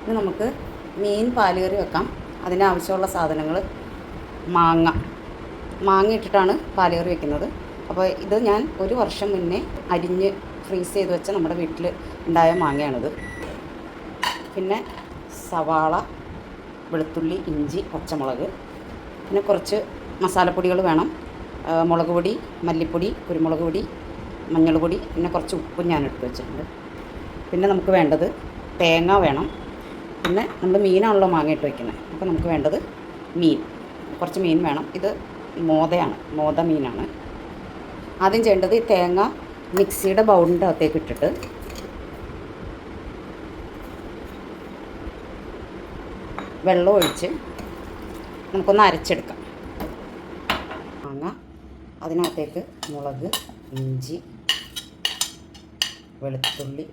ഇനി നമുക്ക് മീൻ പാലുകറി വെക്കാം. അതിനാവശ്യമുള്ള സാധനങ്ങൾ മാങ്ങ ഇട്ടിട്ടാണ് പാലുകറി വെക്കുന്നത്. അപ്പോൾ ഇത് ഞാൻ 1 വർഷം മുന്നേ അരിഞ്ഞ് ഫ്രീസ് ചെയ്ത് വെച്ച നമ്മുടെ വീട്ടിൽ ഉണ്ടായ മാങ്ങയാണിത്. പിന്നെ സവാള, വെളുത്തുള്ളി, ഇഞ്ചി, പച്ചമുളക്, പിന്നെ കുറച്ച് മസാലപ്പൊടികൾ വേണം. മുളക് പൊടി, മല്ലിപ്പൊടി, കുരുമുളക് പൊടി, മഞ്ഞൾ പൊടി, പിന്നെ കുറച്ച് ഉപ്പും ഞാൻ എടുത്ത് വെച്ചിട്ടുണ്ട്. പിന്നെ നമുക്ക് വേണ്ടത് തേങ്ങ വേണം. പിന്നെ നമ്മൾ മീനാണല്ലോ മാങ്ങ ഇട്ട് വയ്ക്കുന്നത്. അപ്പോൾ നമുക്ക് വേണ്ടത് കുറച്ച് മീൻ വേണം. ഇത് മോത മീനാണ്. ആദ്യം ചെയ്യേണ്ടത് ഈ തേങ്ങ മിക്സിയുടെ ബൗളിൻ്റെ അകത്തേക്ക് ഇട്ടിട്ട് വെള്ളം ഒഴിച്ച് നമുക്കൊന്ന് അരച്ചെടുക്കാം. മാങ്ങ, അതിനകത്തേക്ക് മുളക്, ഇഞ്ചി, വെളുത്തുള്ളി,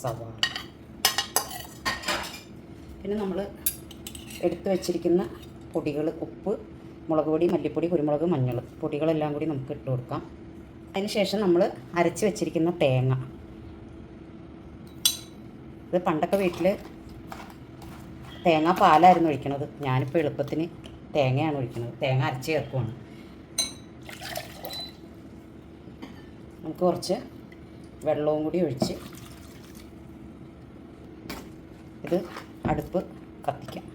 സവാള, പിന്നെ നമ്മൾ എടുത്തു വച്ചിരിക്കുന്ന പൊടികൾ, ഉപ്പ്, മുളക് പൊടി, മല്ലിപ്പൊടി, കുരുമുളക്, മഞ്ഞൾ പൊടികളെല്ലാം കൂടി നമുക്ക് ഇട്ട് കൊടുക്കാം. അതിന് ശേഷം നമ്മൾ അരച്ച് വെച്ചിരിക്കുന്ന തേങ്ങ, ഇത് പണ്ടൊക്കെ വീട്ടിൽ തേങ്ങ പാലായിരുന്നു ഒഴിക്കണത്. ഞാനിപ്പോൾ എളുപ്പത്തിന് തേങ്ങയാണ് ഒഴിക്കുന്നത്. തേങ്ങ അരച്ച് ചേർക്കുവാണ്. നമുക്ക് കുറച്ച് വെള്ളവും കൂടി ഒഴിച്ച് ഇത് അടുപ്പ് കത്തിക്കാം.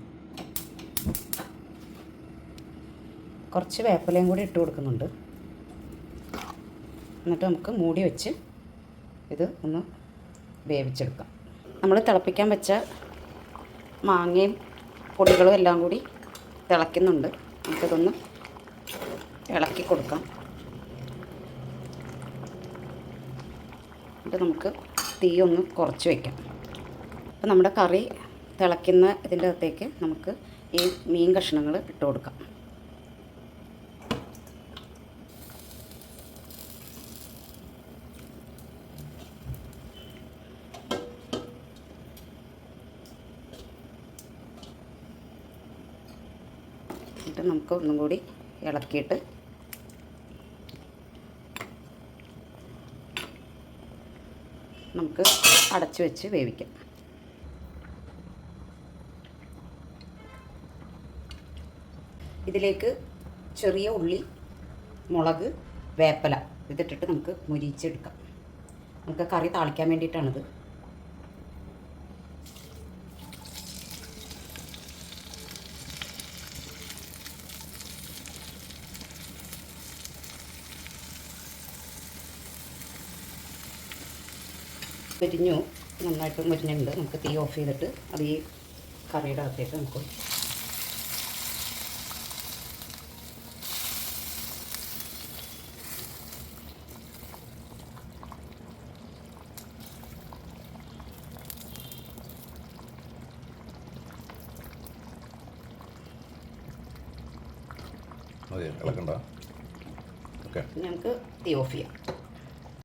കുറച്ച് വേപ്പിലയും കൂടി ഇട്ട് കൊടുക്കുന്നുണ്ട്. എന്നിട്ട് നമുക്ക് മൂടി വെച്ച് ഇത് ഒന്ന് വേവിച്ചെടുക്കാം. നമ്മൾ തിളപ്പിക്കാൻ വെച്ച മാങ്ങയും പൊടികളും എല്ലാം കൂടി തിളയ്ക്കുന്നുണ്ട്. നമുക്കിതൊന്ന് ഇളക്കി കൊടുക്കാം. എന്നിട്ട് നമുക്ക് തീ ഒന്ന് കുറച്ച് വയ്ക്കാം. അപ്പോൾ നമ്മുടെ കറി തിളയ്ക്കുന്ന ഇതിൻ്റെ അകത്തേക്ക് നമുക്ക് ഈ മീൻ കഷ്ണങ്ങൾ ഇട്ട് കൊടുക്കാം. എന്നിട്ട് നമുക്ക് ഒന്നും കൂടി ഇളക്കിയിട്ട് നമുക്ക് അടച്ചു വെച്ച് വേവിക്കാം. ഇതിലേക്ക് ചെറിയ ഉള്ളി, മുളക്, വേപ്പില ഇതിട്ടിട്ട് നമുക്ക് മുരിച്ചെടുക്കാം. നമുക്ക് കറി താളിക്കാൻ വേണ്ടിയിട്ടാണിത്. മുരിഞ്ഞു, നന്നായിട്ട് മുരിഞ്ഞിട്ടുണ്ട്. നമുക്ക് തീ ഓഫ് ചെയ്തിട്ട് അത് ഈ കറിയുടെ അകത്തേക്ക് നമുക്ക് ഇളക്കണ്ട. ഞങ്ങൾക്ക് തീ ഓഫ് ചെയ്യാം.